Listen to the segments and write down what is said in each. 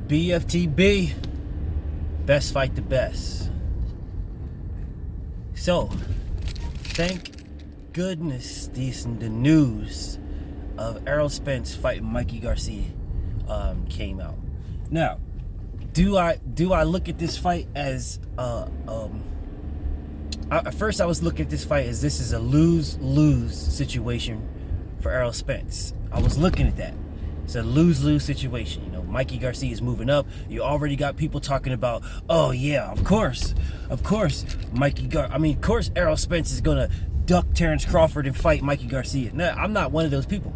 BFTB, best fight the best. So, thank goodness the news of Errol Spence fighting Mikey Garcia came out. Now, do I look at this fight as at first I was looking at this fight as this is a lose-lose situation for Errol Spence. I was looking at that. It's a lose-lose situation. You know, Mikey Garcia is moving up. You already got people talking about, oh yeah, of course, of course Errol Spence is gonna duck Terrence Crawford and fight Mikey Garcia. No, I'm not one of those people.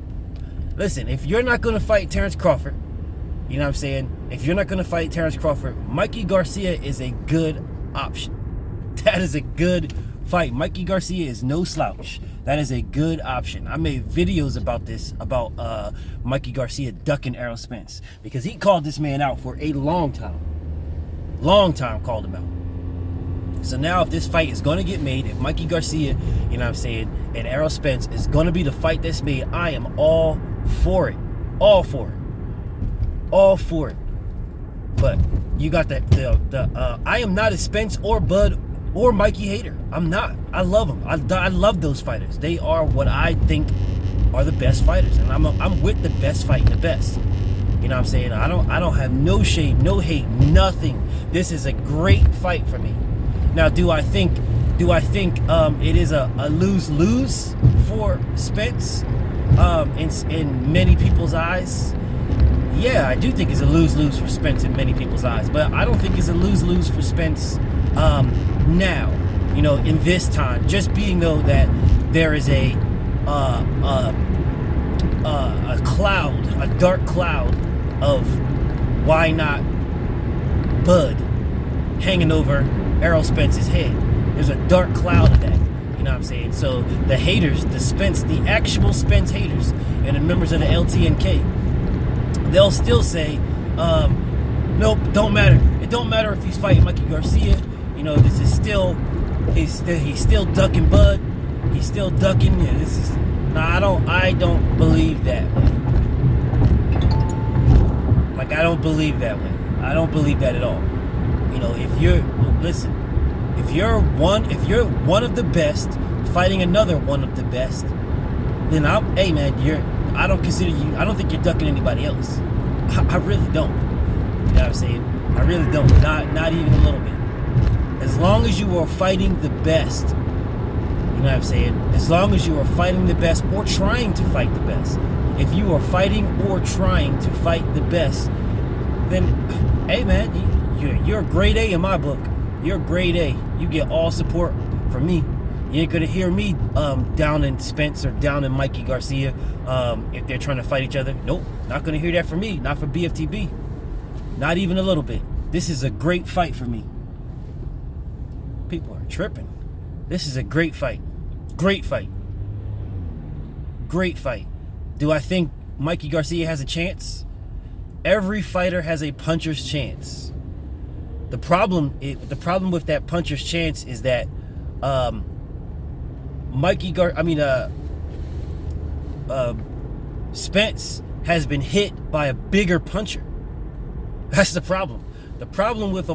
Listen, if you're not gonna fight Terrence Crawford, you know what I'm saying? If you're not gonna fight Terrence Crawford, Mikey Garcia is a good option. That is a good fight. Mikey Garcia is no slouch. That is a good option. I made videos about this, about Mikey Garcia ducking Errol Spence, because he called this man out for a long time. Called him out. So now if this fight is going to get made, if Mikey Garcia, you know what I'm saying, and Errol Spence is going to be the fight that's made, I am all for it. All for it. But you got I am not a Spence or Bud or Mikey hater. I'm not. I love them. I love those fighters. They are what I think are the best fighters, and I'm with the best fighting the best. You know what I'm saying? I don't have no shame, no hate, nothing. This is a great fight for me. Now, do I think it is a lose-lose for Spence in many people's eyes? Yeah, I do think it's a lose-lose for Spence in many people's eyes, but I don't think it's a lose-lose for Spence now, you know, in this time. Just being though that there is a cloud, a dark cloud of why not Bud hanging over Errol Spence's head. There's a dark cloud of that. You know what I'm saying? So the haters, the actual Spence haters, and the members of the LTNK, they'll still say, nope, don't matter. It don't matter if he's fighting Mikey Garcia. You know, this is still, he's still ducking Bud. He's still ducking. Yeah, this is, I don't believe that way. Like, I don't believe that way. I don't believe that at all. You know, if you're one of the best fighting another one of the best, then hey man, I don't think you're ducking anybody else. I really don't. You know what I'm saying? I really don't. Not even a little bit. As long as you are fighting the best, you know what I'm saying? As long as you are fighting the best or trying to fight the best. If you are fighting or trying to fight the best, then, hey man, you're a grade A in my book. You're a grade A. You get all support from me. You ain't gonna hear me down in Spence or down in Mikey Garcia if they're trying to fight each other. Nope, not gonna hear that from me. Not for BFTB. Not even a little bit. This is a great fight for me. People are tripping. This is a great fight. Great fight. Great fight. Do I think Mikey Garcia has a chance? Every fighter has a puncher's chance. The problem with that puncher's chance is that Spence has been hit by a bigger puncher. That's the problem. The problem with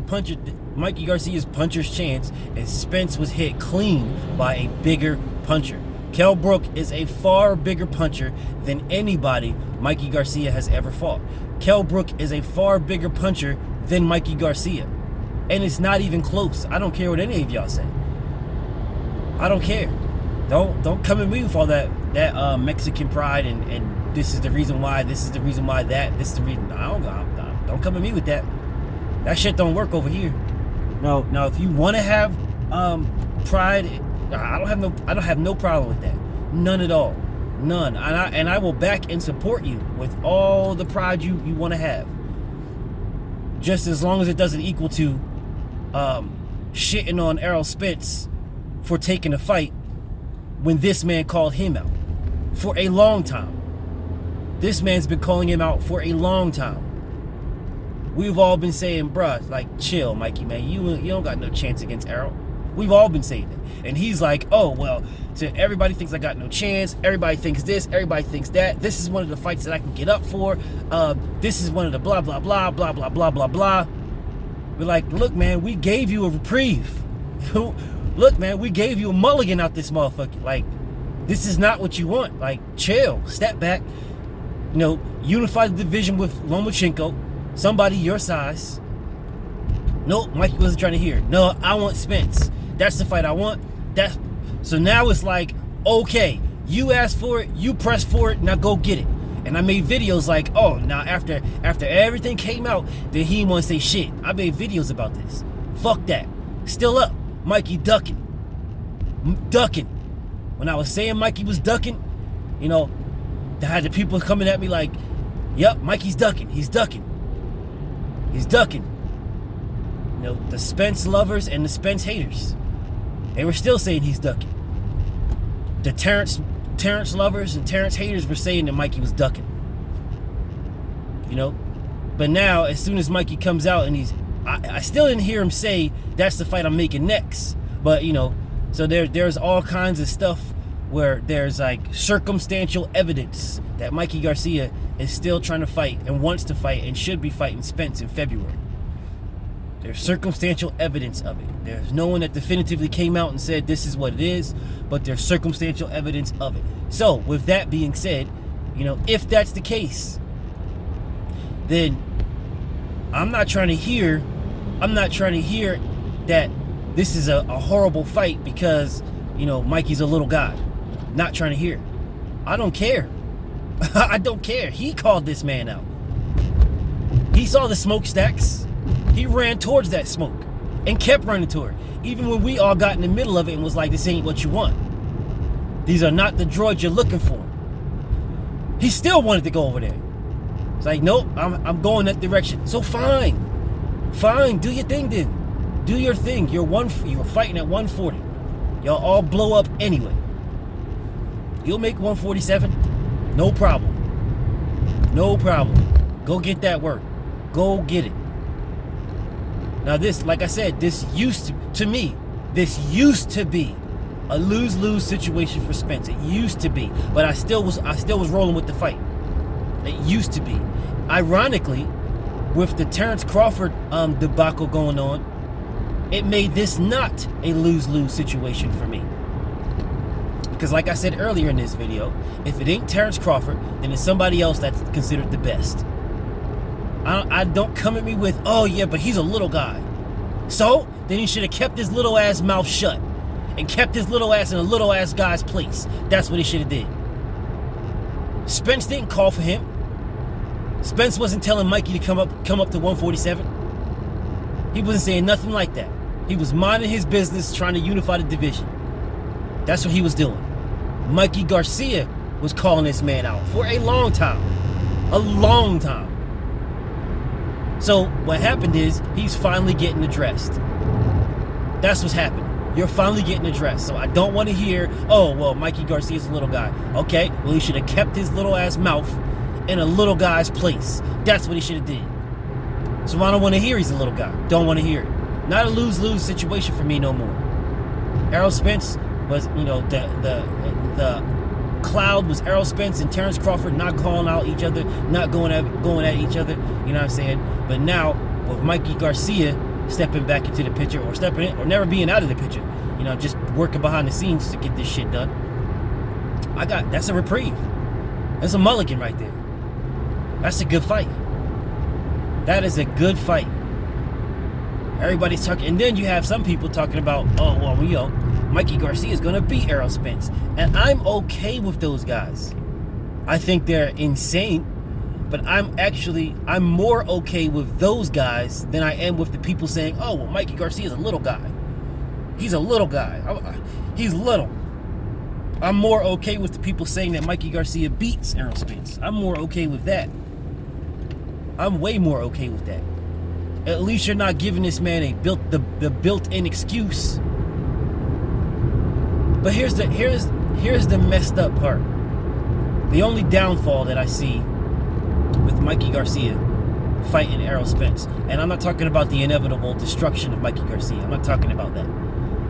Mikey Garcia's puncher's chance is Spence was hit clean by a bigger puncher. Kell Brook is a far bigger puncher than anybody Mikey Garcia has ever fought. Kell Brook is a far bigger puncher than Mikey Garcia. And it's not even close. I don't care what any of y'all say. I don't care. Don't come at me with all that Mexican pride and this is the reason why, this is the reason why that, this is the reason. Don't come at me with that. That shit don't work over here. No, if you want to have pride, I don't have no problem with that. None at all. None. And I will back and support you with all the pride you want to have. Just as long as it doesn't equal to shitting on Errol Spence for taking a fight when this man called him out for a long time. This man's been calling him out for a long time. We've all been saying, bruh, like, chill, Mikey, man. You don't got no chance against Errol. We've all been saying it. And he's like, oh, well, so everybody thinks I got no chance. Everybody thinks this. Everybody thinks that. This is one of the fights that I can get up for. This is one of the blah, blah, blah, blah, blah, blah, blah, blah. We're like, look, man, we gave you a reprieve. Look, man, we gave you a mulligan out this motherfucker. Like, this is not what you want. Like, chill, step back. You know, unify the division with Lomachenko, somebody your size. Nope, Mikey wasn't trying to hear. No, I want Spence. That's the fight I want. So now it's like, okay, you asked for it, you pressed for it, now go get it. And I made videos like, oh, now after everything came out, then he didn't want to say shit. I made videos about this. Fuck that. Still up. Mikey ducking. When I was saying Mikey was ducking, you know, I had the people coming at me like, yep, Mikey's ducking. He's ducking. He's ducking. You know, the Spence lovers and the Spence haters, they were still saying he's ducking. The Terrence lovers and Terrence haters were saying that Mikey was ducking. You know? But now, as soon as Mikey comes out and I still didn't hear him say, that's the fight I'm making next. But, you know, so there's all kinds of stuff where there's like circumstantial evidence that Mikey Garcia is still trying to fight and wants to fight and should be fighting Spence in February. There's circumstantial evidence of it. There's no one that definitively came out and said this is what it is, but there's circumstantial evidence of it. So, with that being said, you know, if that's the case, then I'm not trying to hear that this is a horrible fight because, you know, Mikey's a little guy. Not trying to hear it. I don't care. I don't care. He called this man out. He saw the smokestacks. He ran towards that smoke and kept running toward it. Even when we all got in the middle of it and was like, this ain't what you want. These are not the droids you're looking for. He still wanted to go over there. It's like, nope, I'm going that direction. So fine. Fine, do your thing then. Do your thing. You were fighting at 140. Y'all all blow up anyway. You'll make 147. No problem. No problem. Go get that work. Go get it. Now this, like I said, this used to be a lose-lose situation for Spence. It used to be, but I still was rolling with the fight. It used to be. Ironically, with the Terrence Crawford debacle going on, it made this not a lose-lose situation for me. Because like I said earlier in this video, if it ain't Terrence Crawford, then it's somebody else that's considered the best. I don't come at me with, oh yeah, but he's a little guy. So, then he should have kept his little ass mouth shut and kept his little ass in a little ass guy's place. That's what he should have did. Spence didn't call for him. Spence wasn't telling Mikey to come up to 147. He wasn't saying nothing like that. He was minding his business, trying to unify the division. That's what he was doing. Mikey Garcia was calling this man out for a long time. A long time. So what happened is he's finally getting addressed. That's what's happened. You're finally getting addressed. So I don't want to hear, oh, well, Mikey Garcia's a little guy. Okay, well, he should have kept his little ass mouth in a little guy's place. That's what he should have did. So I don't want to hear he's a little guy. Don't want to hear it. Not a lose-lose situation for me no more. Errol Spence was, you know, the cloud was Errol Spence and Terrence Crawford not calling out each other, not going at each other, you know what I'm saying? But now, with Mikey Garcia stepping back into the picture, or stepping in, or never being out of the picture, you know, just working behind the scenes to get this shit done, that's a reprieve. That's a mulligan right there. That's a good fight. That is a good fight. Everybody's talking, and then you have some people talking about, oh, well, you know, Mikey Garcia is going to beat Errol Spence. And I'm okay with those guys. I think they're insane, but I'm more okay with those guys than I am with the people saying, oh, well, Mikey Garcia is a little guy. He's a little guy. He's little. I'm more okay with the people saying that Mikey Garcia beats Errol Spence. I'm more okay with that. I'm way more okay with that. At least you're not giving this man the built-in excuse. But here's the messed up part. The only downfall that I see with Mikey Garcia fighting Errol Spence, and I'm not talking about the inevitable destruction of Mikey Garcia. I'm not talking about that.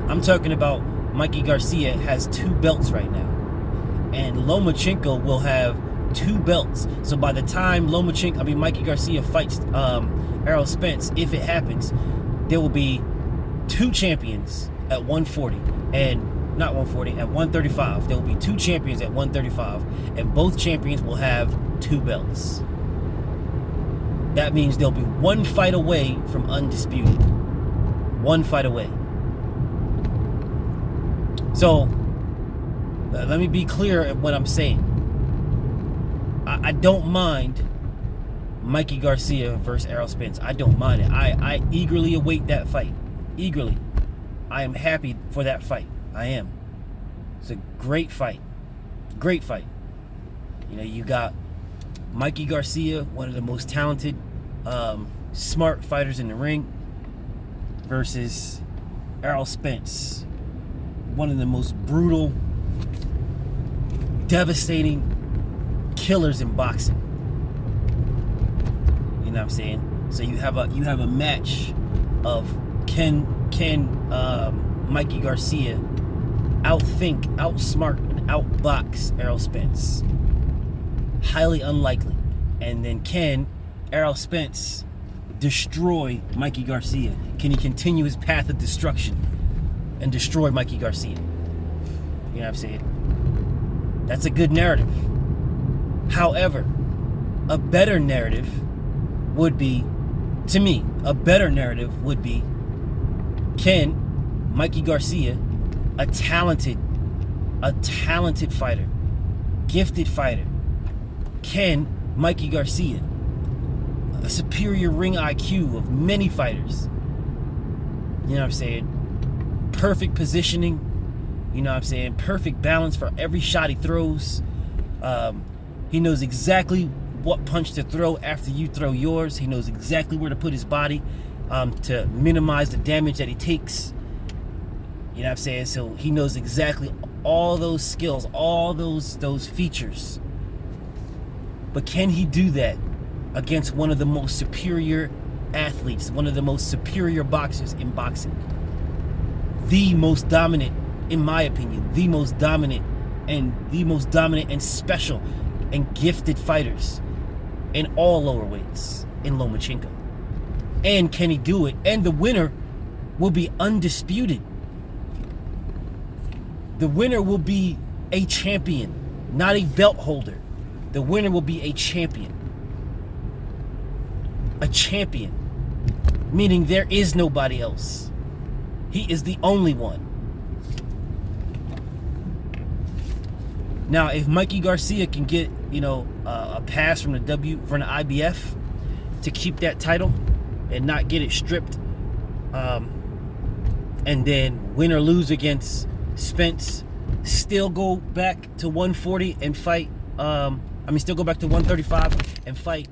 I'm talking about Mikey Garcia has 2 belts right now. And Lomachenko will have 2 belts. So by the time Mikey Garcia fights Errol Spence, if it happens, there will be 2 champions at 140 and not 140 at 135. There will be 2 champions at 135, and both champions will have 2 belts. That means they'll be 1 fight away from undisputed. 1 fight away. So let me be clear at what I'm saying. I don't mind Mikey Garcia versus Errol Spence. I don't mind it. I eagerly await that fight. Eagerly. I am happy for that fight. I am. It's a great fight. Great fight. You know, you got Mikey Garcia, one of the most talented, smart fighters in the ring, versus Errol Spence, one of the most brutal, devastating killers in boxing. You know what I'm saying? So you have a match of can Mikey Garcia outthink, outsmart, and outbox Errol Spence? Highly unlikely. And then can Errol Spence destroy Mikey Garcia? Can he continue his path of destruction and destroy Mikey Garcia? You know what I'm saying? That's a good narrative. However, a better narrative would be, to me, can Mikey Garcia, a talented fighter, gifted fighter, can Mikey Garcia, a superior ring IQ of many fighters, you know what I'm saying, perfect positioning, you know what I'm saying, perfect balance for every shot he throws, he knows exactly what punch to throw after you throw yours. He knows exactly where to put his body to minimize the damage that he takes. You know what I'm saying? So he knows exactly all those skills, all those features. But can he do that against one of the most superior athletes, one of the most superior boxers in boxing? The most dominant, in my opinion, the most dominant and special and gifted fighters in all lower weights in Lomachenko. And can he do it? And the winner will be undisputed. The winner will be a champion, not a belt holder. The winner will be a champion. A champion, meaning there is nobody else. He is the only one. Now, if Mikey Garcia can get, a pass from the IBF to keep that title and not get it stripped, and then win or lose against Spence, still go back to 140 and fight, still go back to 135 and fight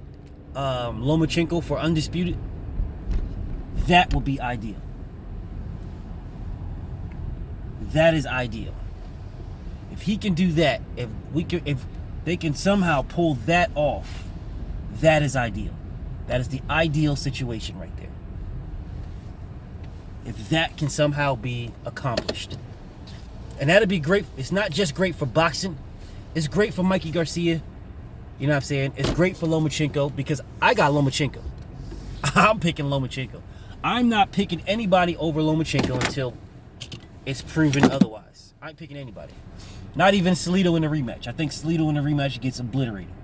Lomachenko for undisputed, that would be ideal. That is ideal. If he can do that, if they can somehow pull that off, that is ideal. That is the ideal situation right there. If that can somehow be accomplished. And that'd be great. It's not just great for boxing. It's great for Mikey Garcia. You know what I'm saying? It's great for Lomachenko because I got Lomachenko. I'm picking Lomachenko. I'm not picking anybody over Lomachenko until it's proven otherwise. I ain't picking anybody. Not even Salido in the rematch. I think Salido in the rematch gets obliterated.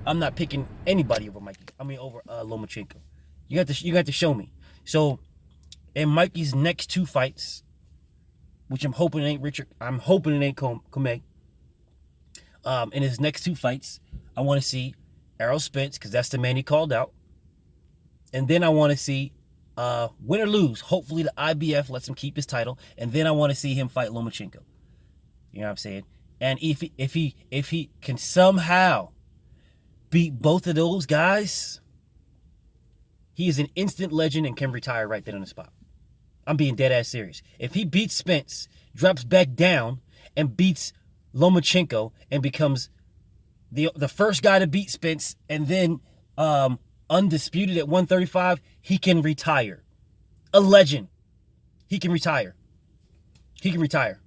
I'm not picking anybody over Lomachenko. You got to show me. So in Mikey's next 2 fights, which I'm hoping it ain't Richard. I'm hoping it ain't Comey. In his next 2 fights, I want to see Errol Spence, because that's the man he called out. And then I want to see, win or lose, hopefully the IBF lets him keep his title. And then I want to see him fight Lomachenko. You know what I'm saying? And if he can somehow beat both of those guys, he is an instant legend and can retire right then on the spot. I'm being dead ass serious. If he beats Spence, drops back down, and beats Lomachenko and becomes the first guy to beat Spence, and then undisputed at 135, he can retire. A legend. He can retire. He can retire.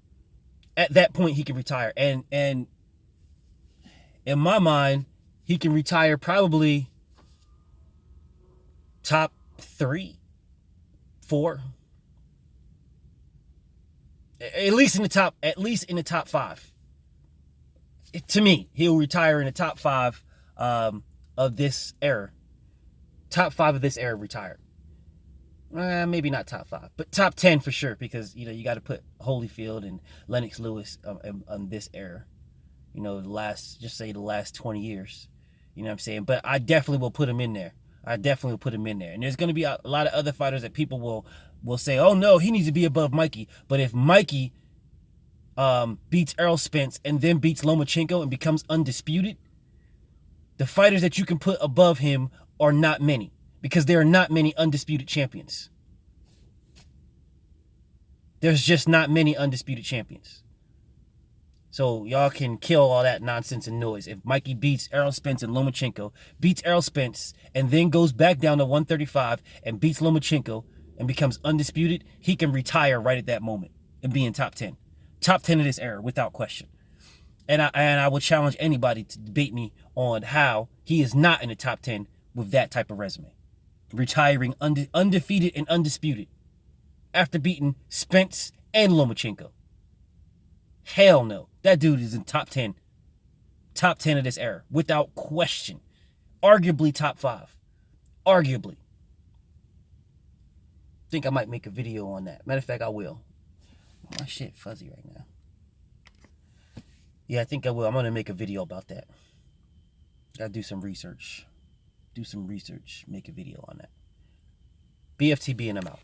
At that point, he can retire. And in my mind, he can retire probably top 3, 4. At least in the top 5. To me, he'll retire in the top 5 of this era. Top 5 of this era retired. Maybe not top 5, but top 10 for sure, because you got to put Holyfield and Lennox Lewis on this era. The last 20 years. You know what I'm saying? But I definitely will put him in there. And there's going to be a lot of other fighters that people will say, oh no, he needs to be above Mikey. But if Mikey beats Errol Spence and then beats Lomachenko and becomes undisputed, the fighters that you can put above him are not many, because there are not many undisputed champions. There's just not many undisputed champions. So y'all can kill all that nonsense and noise. If Mikey beats Errol Spence and Lomachenko, beats Errol Spence, and then goes back down to 135 and beats Lomachenko and becomes undisputed, he can retire right at that moment and be in top 10. Top 10 of this era, without question. And I will challenge anybody to debate me on how he is not in the top 10 with that type of resume. Retiring undefeated and undisputed after beating Spence and Lomachenko. Hell no. That dude is in top 10. Top 10 of this era, without question. Arguably top 5. Arguably. Think I might make a video on that. Matter of fact, I will. My shit fuzzy right now. Yeah, I think I will. I'm going to make a video about that. Gotta do some research. Make a video on that. BFTB and I'm out.